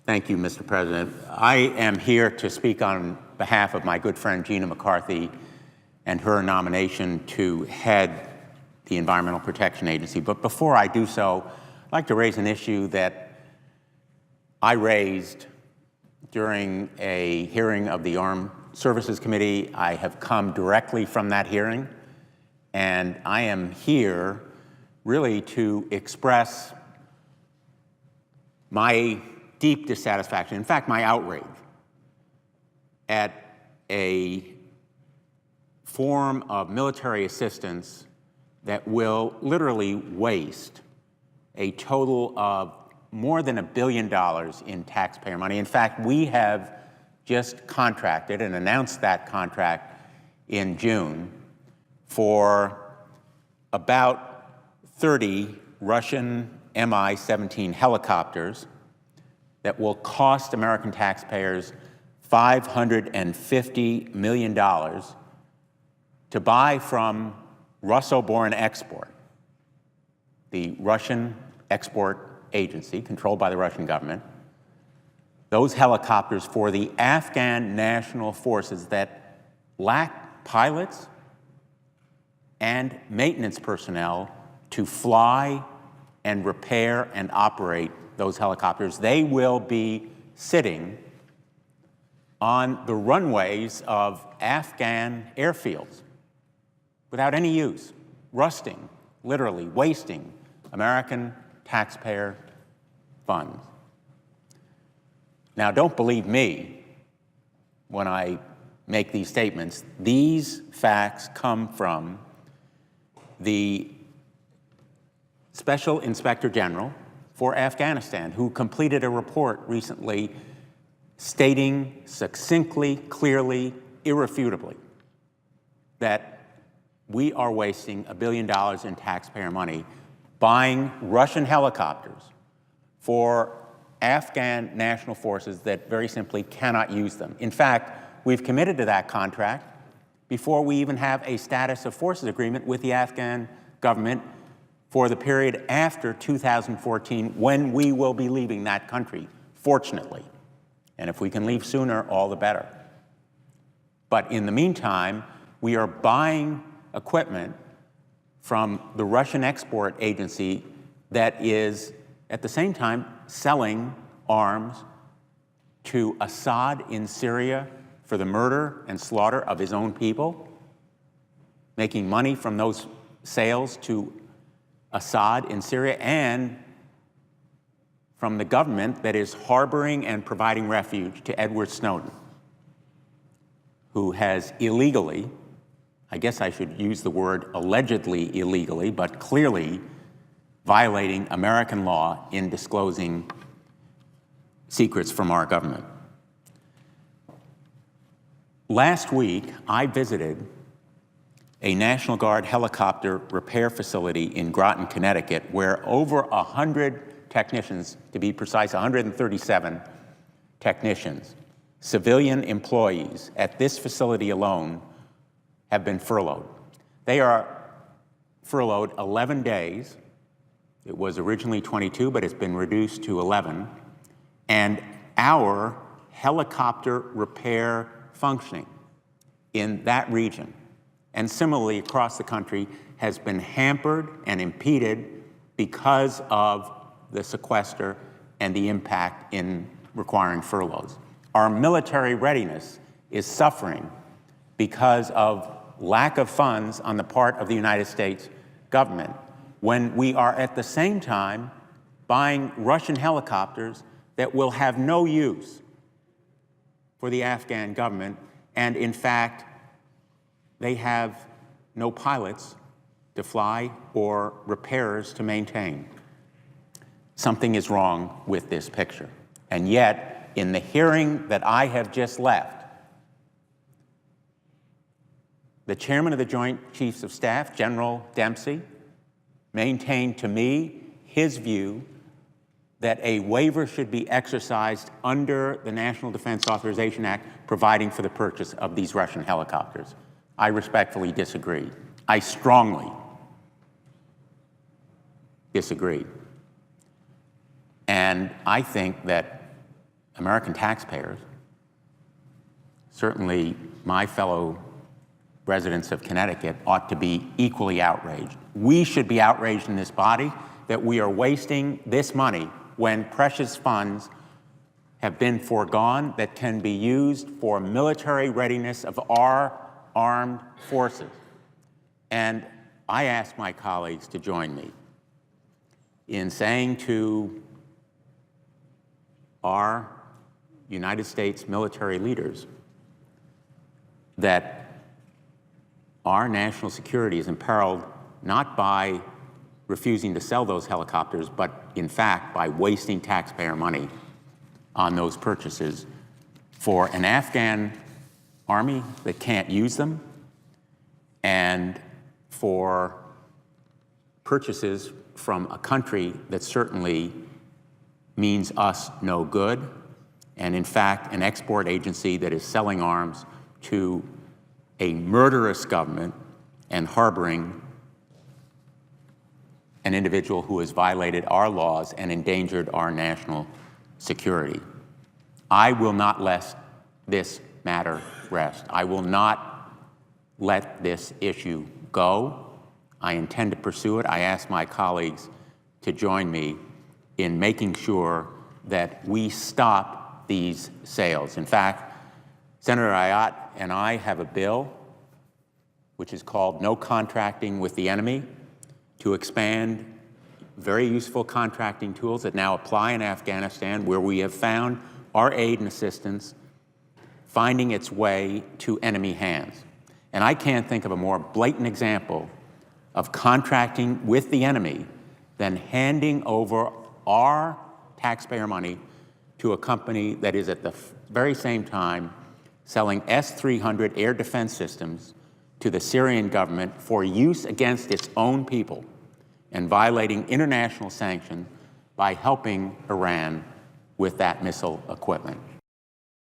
Thank you, Mr. President. I am here to speak on behalf of my good friend Gina McCarthy and her nomination to head the Environmental Protection Agency. But before I do so, I'd like to raise an issue that I raised during a hearing of the Armed Services Committee. I have come directly from that hearing, and I am here really to express my deep dissatisfaction, in fact, my outrage at a form of military assistance that will literally waste a total of more than $1 billion in taxpayer money. In fact, we have just contracted and announced that contract in June for about 30 Russian Mi-17 helicopters that will cost American taxpayers $550 million to buy from Russo-born Export, the Russian export agency controlled by the Russian government, those helicopters for the Afghan National Forces that lack pilots and maintenance personnel to fly and repair and operate those helicopters. They will be sitting on the runways of Afghan airfields without any use, rusting, literally wasting American taxpayer funds. Now, don't believe me when I make these statements. These facts come from the Special Inspector General for Afghanistan, who completed a report recently stating succinctly, clearly, irrefutably that we are wasting $1 billion in taxpayer money buying Russian helicopters for Afghan national forces that very simply cannot use them. In fact, we've committed to that contract before we even have a status of forces agreement with the Afghan government for the period after 2014, when we will be leaving that country, fortunately. And if we can leave sooner, all the better. But in the meantime, we are buying equipment from the Russian export agency that is, at the same time, selling arms to Assad in Syria for the murder and slaughter of his own people, making money from those sales to Assad in Syria, and from the government that is harboring and providing refuge to Edward Snowden, who has illegally, I guess I should use the word allegedly illegally, but clearly violating American law in disclosing secrets from our government. Last week, I visited a National Guard helicopter repair facility in Groton, Connecticut, where over 100 technicians, to be precise, 137 technicians, civilian employees at this facility alone, have been furloughed. They are furloughed 11 days. It was originally 22, but it's been reduced to 11. And our helicopter repair functioning in that region, and similarly across the country, has been hampered and impeded because of the sequester and the impact in requiring furloughs. Our military readiness is suffering because of lack of funds on the part of the United States government, when we are at the same time buying Russian helicopters that will have no use for the Afghan government, and in fact, they have no pilots to fly or repairers to maintain. Something is wrong with this picture. And yet, in the hearing that I have just left, the chairman of the Joint Chiefs of Staff, General Dempsey, maintained to me his view that a waiver should be exercised under the National Defense Authorization Act, providing for the purchase of these Russian helicopters. I respectfully disagree. I strongly disagree. And I think that American taxpayers, certainly my fellow residents of Connecticut, ought to be equally outraged. We should be outraged in this body that we are wasting this money when precious funds have been foregone that can be used for military readiness of our armed forces. And I ask my colleagues to join me in saying to our United States military leaders that our national security is imperiled not by refusing to sell those helicopters, but in fact by wasting taxpayer money on those purchases for an Afghan army that can't use them, and for purchases from a country that certainly means us no good, and in fact an export agency that is selling arms to a murderous government and harboring an individual who has violated our laws and endangered our national security. I will not let this matter rest. I will not let this issue go. I intend to pursue it. I ask my colleagues to join me in making sure that we stop these sales. In fact, Senator Ayotte and I have a bill which is called No Contracting with the Enemy, to expand very useful contracting tools that now apply in Afghanistan, where we have found our aid and assistance finding its way to enemy hands. And I can't think of a more blatant example of contracting with the enemy than handing over our taxpayer money to a company that is at the very same time selling S-300 air defense systems to the Syrian government for use against its own people, and violating international sanctions by helping Iran with that missile equipment.